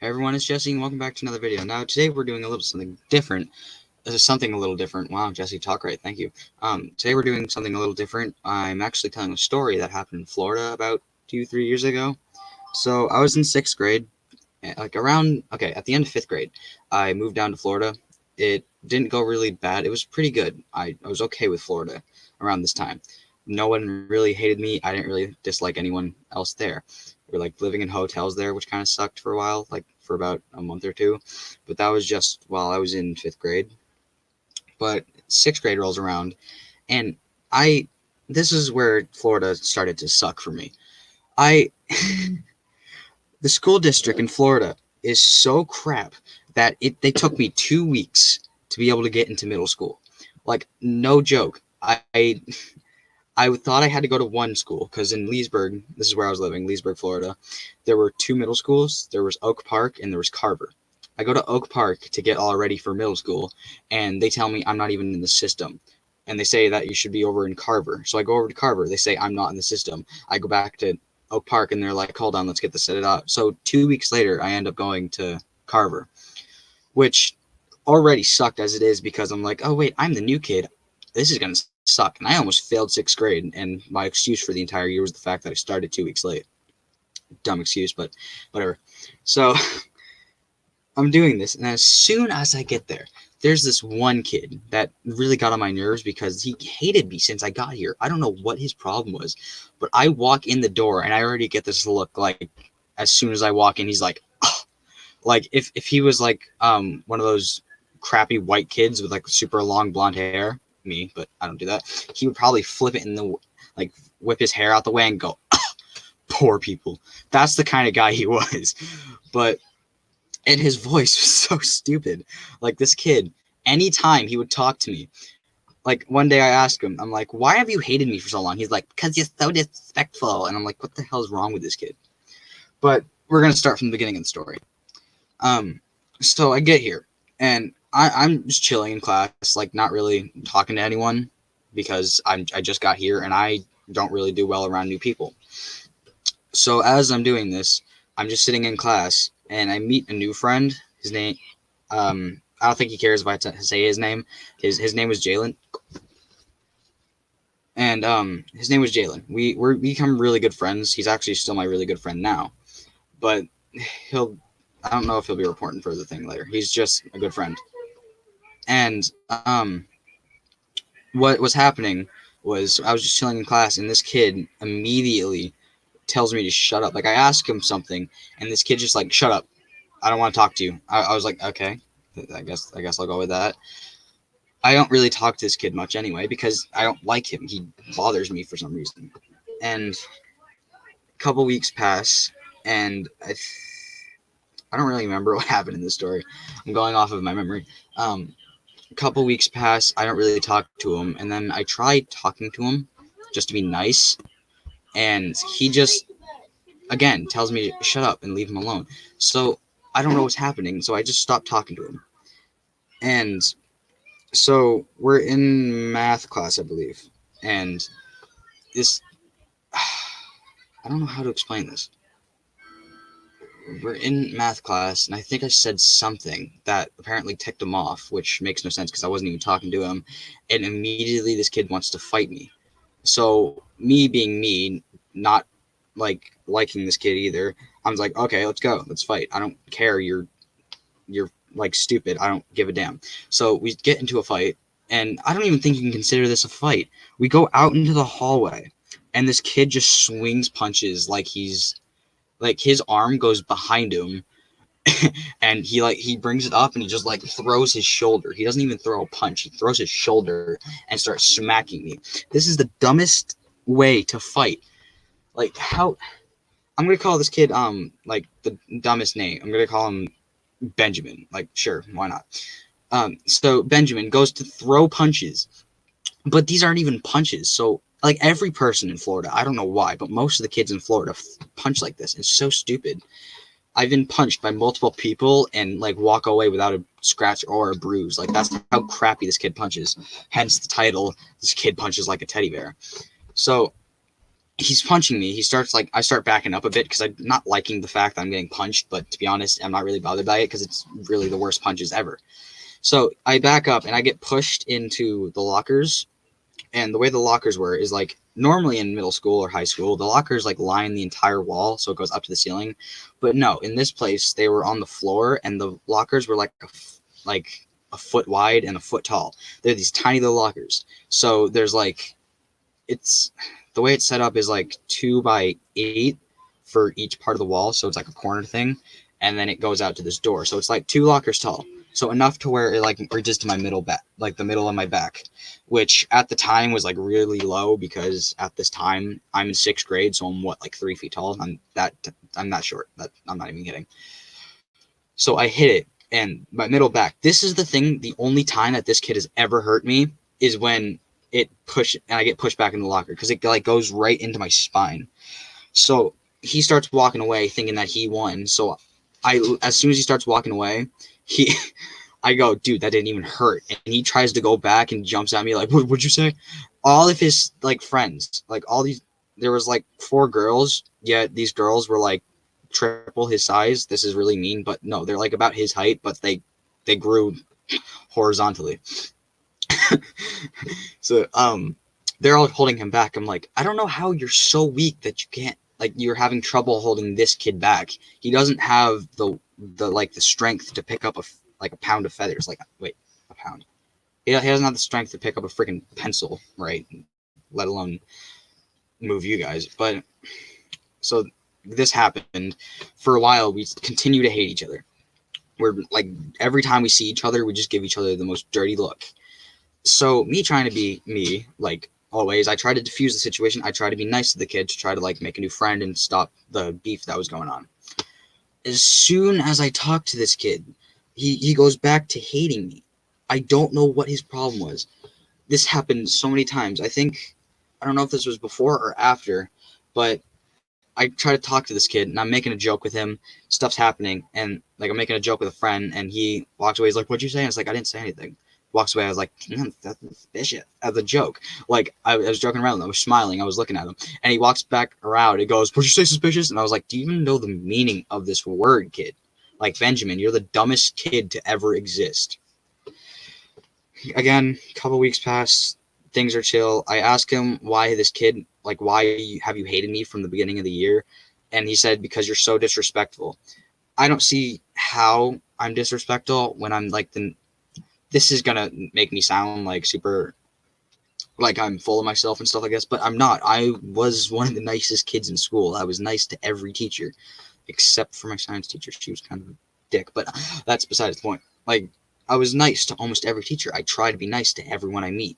Hey everyone, it's Jesse, and welcome back to another video. Now, today we're doing a little something different. Something a little different. Wow, Jesse, talk right. Thank you. Today we're doing something a little different. I'm actually telling a story that happened in Florida about 2-3 years ago. So I was in 6th grade, at the end of 5th grade. I moved down to Florida. It didn't go really bad. It was pretty good. I was okay with Florida around this time. No one really hated me. I didn't really dislike anyone else there. We were like living in hotels there, which kind of sucked for a while, like for about a month or two. But that was just while I was in 5th grade. But 6th grade rolls around, and I this is where Florida started to suck for me. I The school district in Florida is so crap that they took me 2 weeks to be able to get into middle school. Like, no joke. I thought I had to go to one school because in Leesburg, this is where I was living, Leesburg, Florida, there were two middle schools. There was Oak Park and there was Carver. I go to Oak Park to get all ready for middle school, and they tell me I'm not even in the system. And they say that you should be over in Carver. So I go over to Carver. They say I'm not in the system. I go back to Oak Park, and they're like, hold on, let's get this set up. So 2 weeks later, I end up going to Carver, which already sucked as it is because I'm like, oh, wait, I'm the new kid. This is going to suck. And I almost failed 6th grade, and my excuse for the entire year was the fact that I started 2 weeks late. Dumb excuse, but whatever. So I'm doing this, and as soon as I get there, there's this one kid that really got on my nerves because he hated me since I got here. I don't know what his problem was, but I walk in the door, and I already get this look, like, as soon as I walk in, he's like, oh. Like, if he was, like, one of those crappy white kids with, like, super long blonde hair, me, but I don't do that, he would probably flip it in the, like, whip his hair out the way and go, oh, poor people. That's the kind of guy he was. But and his voice was so stupid. Like, this kid, anytime he would talk to me, like, one day I asked him, I'm like, why have you hated me for so long? He's like, because you're so disrespectful. And I'm like, what the hell is wrong with this kid? But we're going to start from the beginning of the story. So I get here, and I'm just chilling in class, like, not really talking to anyone because I just got here, and I don't really do well around new people. So as I'm doing this, I'm just sitting in class, and I meet a new friend. His name, I don't think he cares if I say his name. His name was Jalen, and his name was Jalen. We become really good friends. He's actually still my really good friend now, but I don't know if he'll be reporting for the thing later. He's just a good friend. And what was happening was I was just chilling in class, and this kid immediately tells me to shut up. Like, I ask him something, and this kid just like, shut up. I don't want to talk to you. I was like, okay, I guess I'll go with that. I don't really talk to this kid much anyway because I don't like him. He bothers me for some reason. And a couple weeks pass, and I don't really remember what happened in this story. I'm going off of my memory. A couple weeks pass. I don't really talk to him, and then I try talking to him just to be nice, and he just again tells me to shut up and leave him alone. So I don't know what's happening, so I just stopped talking to him. And so we're in math class, I believe, and this I don't know how to explain this. We're in math class, and I think I said something that apparently ticked him off, which makes no sense because I wasn't even talking to him, and immediately this kid wants to fight me. So me being me, not like liking this kid either, I was like, okay, let's go, let's fight. I don't care, you're like stupid. I don't give a damn. So we get into a fight, and I don't even think you can consider this a fight. We go out into the hallway, and this kid just swings punches like his arm goes behind him, and he brings it up, and he just like throws his shoulder. He doesn't even throw a punch. He throws his shoulder and starts smacking me. This is the dumbest way to fight. Like, how I'm gonna call this kid like the dumbest name. I'm gonna call him Benjamin. Like, sure, why not? So Benjamin goes to throw punches, but these aren't even punches. So, like, every person in Florida, I don't know why, but most of the kids in Florida punch like this. It's so stupid. I've been punched by multiple people and like walk away without a scratch or a bruise. Like, that's how crappy this kid punches. Hence the title, this kid punches like a teddy bear. So he's punching me. He starts like, I start backing up a bit because I'm not liking the fact that I'm getting punched, but to be honest, I'm not really bothered by it because it's really the worst punches ever. So I back up and I get pushed into the lockers. And the way the lockers were is like normally in middle school or high school, the lockers like line the entire wall, so it goes up to the ceiling. But no, in this place, they were on the floor, and the lockers were like a foot wide and a foot tall. They're these tiny little lockers. So there's like, it's the way it's set up is like 2 by 8 for each part of the wall, so it's like a corner thing, and then it goes out to this door. So it's like 2 lockers tall, so enough to where it like reaches to my middle back, like the middle of my back, which at the time was like really low because at this time I'm in 6th grade, so I'm what, like 3 feet tall. I'm that short. That I'm not even kidding. So I hit it and my middle back. This is the thing. The only time that this kid has ever hurt me is when I get pushed back in the locker because it like goes right into my spine. So he starts walking away thinking that he won. So as soon as he starts walking away, he I go, dude, that didn't even hurt. And he tries to go back and jumps at me like, what'd you say? All of his like friends, like all these, there was like 4 girls, yet these girls were like triple his size. This is really mean, but no, they're like about his height, but they grew horizontally. So they're all holding him back. I'm like, I don't know how you're so weak that you can't, like, you're having trouble holding this kid back. He doesn't have the like the strength to pick up a pound of feathers. Like, wait, a pound. He doesn't have the strength to pick up a freaking pencil, right? Let alone move you guys. But so this happened for a while. We continue to hate each other. We're like, every time we see each other, we just give each other the most dirty look. So me trying to be me, like always, I try to diffuse the situation. I try to be nice to the kid to try to like make a new friend and stop the beef that was going on. As soon as I talk to this kid, he goes back to hating me. I don't know what his problem was. This happened so many times. I don't know if this was before or after, but I try to talk to this kid and I'm making a joke with him. Stuff's happening, and like I'm making a joke with a friend, and he walks away. He's like, "What'd you say?" And it's like, "I didn't say anything." Walks away. I was like, "That's suspicious." As a joke, like I was joking around. I was smiling. I was looking at him, and he walks back around. He goes, "What'd you say, suspicious?" And I was like, "Do you even know the meaning of this word, kid? Like, Benjamin, you're the dumbest kid to ever exist." Again, a couple weeks pass. Things are chill. I ask him why this kid, like, why have you hated me from the beginning of the year? And he said, because you're so disrespectful. I don't see how I'm disrespectful when I'm like this is gonna make me sound like super, like I'm full of myself and stuff like this, but I'm not. I was one of the nicest kids in school. I was nice to every teacher, except for my science teacher. She was kind of a dick, but that's besides the point. Like, I was nice to almost every teacher. I try to be nice to everyone I meet,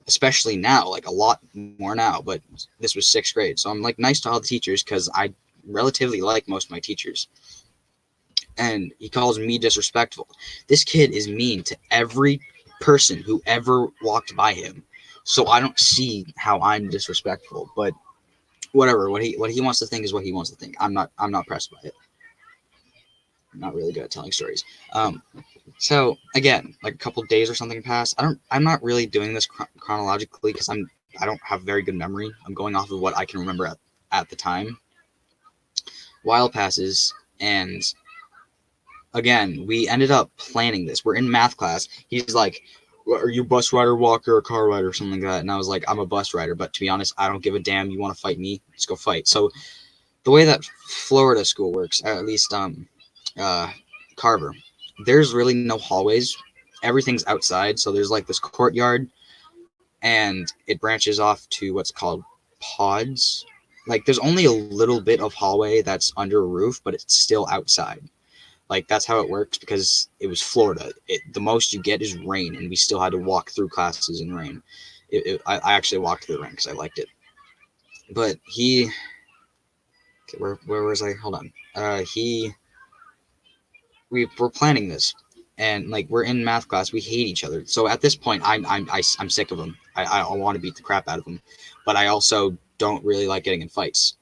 especially now, like a lot more now, but this was 6th grade. So I'm like nice to all the teachers because I relatively like most of my teachers. And he calls me disrespectful. This kid is mean to every person who ever walked by him. So I don't see how I'm disrespectful, but whatever. What he wants to think is what he wants to think. I'm not pressed by it. I'm not really good at telling stories. So again, like a couple days or something pass. I'm not really doing this chronologically because I don't have very good memory. I'm going off of what I can remember at the time. While passes, and again, we ended up planning this. We're in math class. He's like, "Are you a bus rider, walker, or car rider, or something like that?" And I was like, "I'm a bus rider, but to be honest, I don't give a damn. You want to fight me? Let's go fight." So the way that Florida school works, at least Carver, there's really no hallways. Everything's outside. So there's like this courtyard, and it branches off to what's called pods. Like, there's only a little bit of hallway that's under a roof, but it's still outside. Like, that's how it works because it was Florida. The most you get is rain, and we still had to walk through classes in rain. I actually walked through the rain because I liked it. But where was I? Hold on. We were planning this, and like we're in math class. We hate each other. So at this point, I'm sick of him. I want to beat the crap out of him, but I also don't really like getting in fights.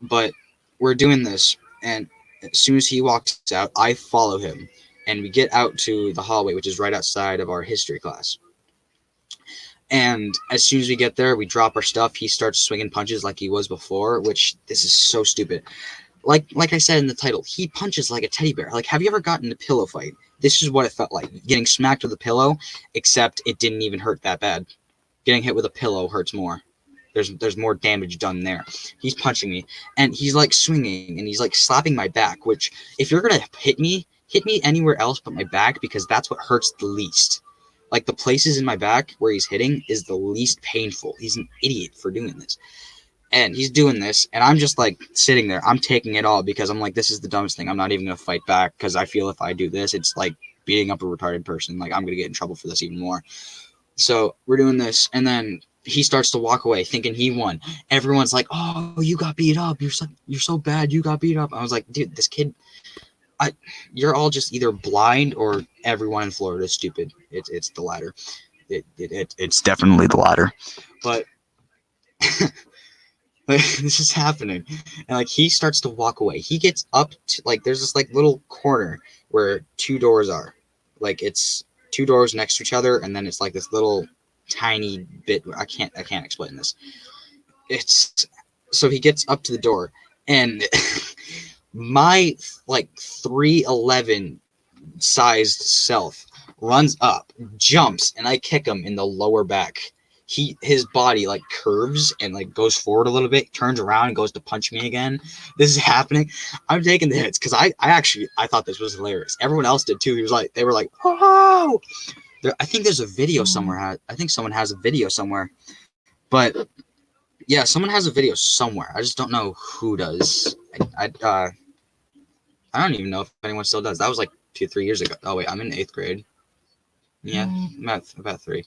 But we're doing this, and as soon as he walks out, I follow him, and we get out to the hallway, which is right outside of our history class. And as soon as we get there, we drop our stuff. He starts swinging punches like he was before, which this is so stupid. Like I said in the title, he punches like a teddy bear. Like, have you ever gotten in a pillow fight? This is what it felt like, getting smacked with a pillow, except it didn't even hurt that bad. Getting hit with a pillow hurts more. There's more damage done there. He's punching me, and he's like swinging, and he's like slapping my back, which if you're gonna hit me anywhere else but my back, because that's what hurts the least. Like, the places in my back where he's hitting is the least painful. He's an idiot for doing this. And he's doing this, and I'm just like sitting there. I'm taking it all because I'm like, this is the dumbest thing. I'm not even gonna fight back because I feel if I do this, it's like beating up a retarded person. Like, I'm gonna get in trouble for this even more. So we're doing this, and then he starts to walk away thinking he won. Everyone's like, oh, you got beat up. You're so bad. You got beat up. I was like, dude, this kid, you're all just either blind or everyone in Florida is stupid. It's the latter. It's definitely the latter. But this is happening, and like he starts to walk away. He gets up to, like, there's this like little corner where two doors are. Like, it's two doors next to each other, and then it's like this little tiny bit. I can't explain this. It's so he gets up to the door, and my like 3'11" sized self runs up, jumps, and I kick him in the lower back. His body like curves and like goes forward a little bit, turns around and goes to punch me again. This is happening. I'm taking the hits because I thought this was hilarious. Everyone else did too. They were like, oh. I think there's a video somewhere. I think someone has a video somewhere. But yeah, someone has a video somewhere. I just don't know who does. I don't even know if anyone still does. That was like 2-3 years ago. Oh wait, I'm in 8th grade. Yeah, about 3.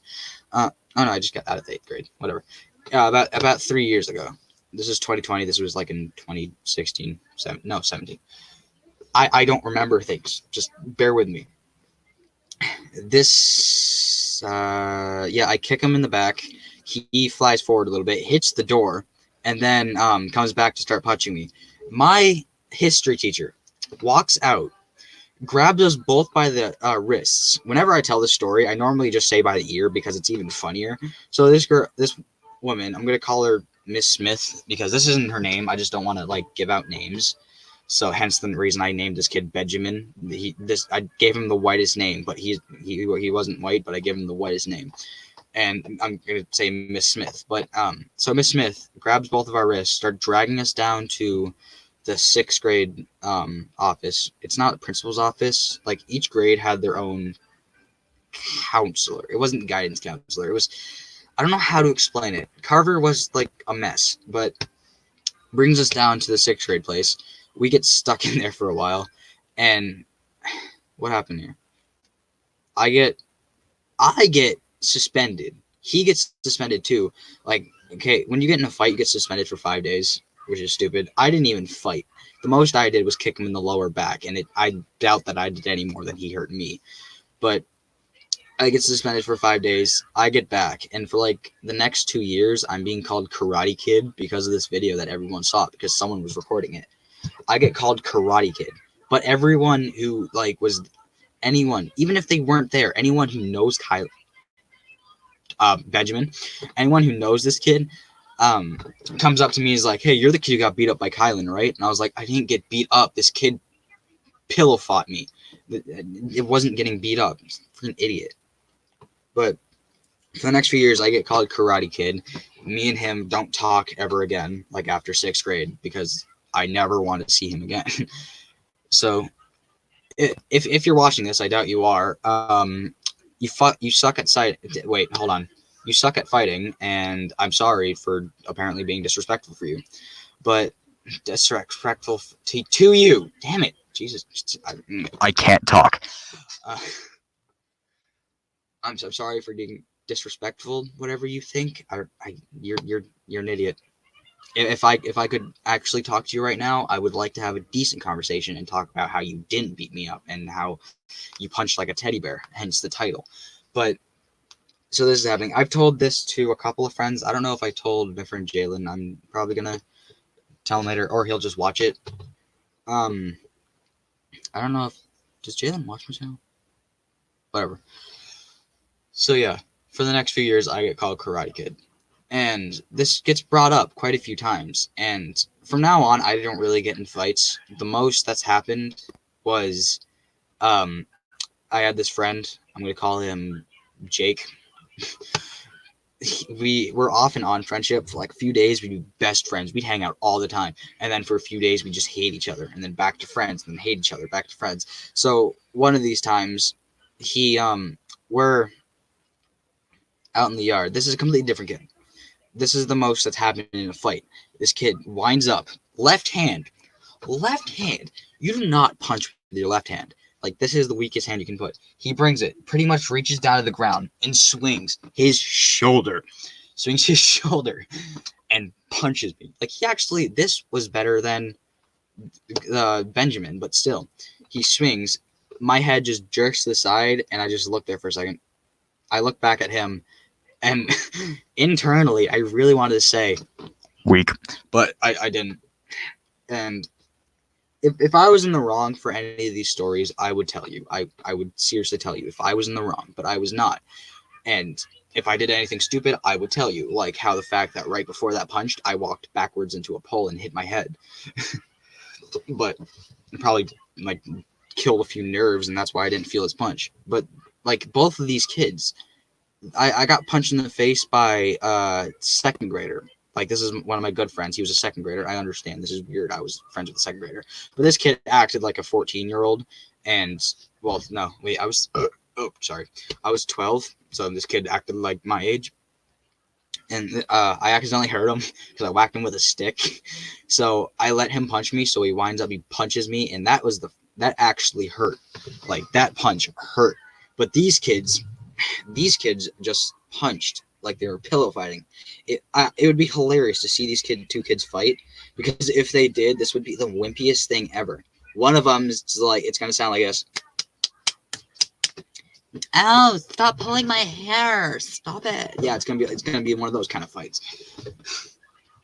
Oh no, I just got out of 8th grade. Whatever. About 3 years ago. This is 2020. This was like in 2016. 17. I don't remember things. Just bear with me. This, I kick him in the back. He flies forward a little bit, hits the door, and then comes back to start punching me. My history teacher walks out, grabs us both by the wrists. Whenever I tell this story, I normally just say by the ear because it's even funnier. So this woman, I'm going to call her Miss Smith because this isn't her name. I just don't want to like give out names. So hence the reason I named this kid Benjamin. I gave him the whitest name, but he wasn't white, but I gave him the whitest name. And I'm gonna say Miss Smith. But so Miss Smith grabs both of our wrists, started dragging us down to the 6th grade office. It's not the principal's office. Like, each grade had their own counselor. It wasn't guidance counselor. It was, I don't know how to explain it. Carver was like a mess, but brings us down to the 6th grade place. We get stuck in there for a while, and what happened here? I get suspended. He gets suspended too. Like, okay, when you get in a fight, you get suspended for 5 days, which is stupid. I didn't even fight. The most I did was kick him in the lower back, and I doubt that I did any more than he hurt me. But I get suspended for 5 days. I get back, and for like the next 2 years, I'm being called Karate Kid because of this video that everyone saw because someone was recording it. I get called Karate Kid, but everyone who like was anyone, even if they weren't there, anyone who knows Benjamin, anyone who knows this kid, comes up to me and is like, "Hey, you're the kid who got beat up by Kylan, right?" And I was like, "I didn't get beat up. This kid pillow fought me. It wasn't getting beat up. Freaking idiot." But for the next few years, I get called Karate Kid. Me and him don't talk ever again, like after 6th grade, because I never want to see him again. So if you're watching this, I doubt you are. You suck at Wait, hold on. You suck at fighting, and I'm sorry for apparently being disrespectful for you. But disrespectful to you. Damn it. Jesus. I can't talk. I'm so sorry for being disrespectful, whatever you think. You're an idiot. If I could actually talk to you right now, I would like to have a decent conversation and talk about how you didn't beat me up and how you punched like a teddy bear, hence the title. But so this is happening. I've told this to a couple of friends. I don't know if I told my friend Jalen. I'm probably gonna tell him later, or he'll just watch it. I don't know if does Jalen watch my channel? Whatever. So yeah, for the next few years, I get called Karate Kid. And this gets brought up quite a few times. And from now on, I don't really get in fights. The most that's happened was um, I had this friend. I'm going to call him Jake. We were off and on friendship for like a few days. We'd be best friends. We'd hang out all the time. And then for a few days, we just hate each other. And then back to friends. And then hate each other. Back to friends. So one of these times, we're out in the yard. This is a completely different kid. This is the most that's happened in a fight. This kid winds up, left hand. You do not punch with your left hand. Like, this is the weakest hand you can put. He brings it, pretty much reaches down to the ground and swings his shoulder. And punches me. Like, this was better than Benjamin, but still. He swings. My head just jerks to the side, and I just look there for a second. I look back at him, and internally, I really wanted to say, weak, but I didn't. And if I was in the wrong for any of these stories, I would tell you. I would seriously tell you if I was in the wrong, but I was not. And if I did anything stupid, I would tell you. Like how the fact that right before that punched, I walked backwards into a pole and hit my head. But probably like killed a few nerves, and that's why I didn't feel his punch. But like both of these kids, I got punched in the face by a second grader. Like, this is one of my good friends. He was a second grader. I understand. This is weird. I was friends with a second grader. But this kid acted like a 14-year-old. And, well, no, wait, I was 12. So this kid acted like my age. And I accidentally hurt him because I whacked him with a stick. So I let him punch me. So he punches me. And that actually hurt. Like, that punch hurt. But these kids just punched like they were pillow fighting. It would be hilarious to see these two kids fight, because if they did, this would be the wimpiest thing ever. One of them is like, it's gonna sound like this. Ow! Stop pulling my hair! Stop it! Yeah, it's gonna be one of those kind of fights.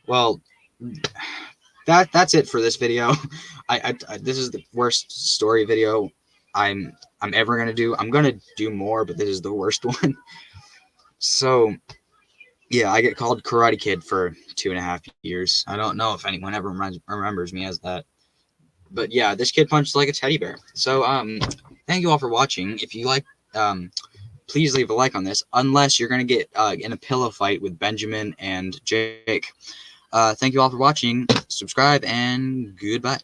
Well, that's it for this video. This is the worst story video I'm ever gonna do. I'm gonna do more, but this is the worst one. So, yeah, I get called Karate Kid for 2.5 years. I don't know if anyone ever remembers me as that. But yeah, this kid punched like a teddy bear. So, thank you all for watching. If you like, please leave a like on this, unless you're going to get in a pillow fight with Benjamin and Jake. Thank you all for watching. Subscribe, and goodbye.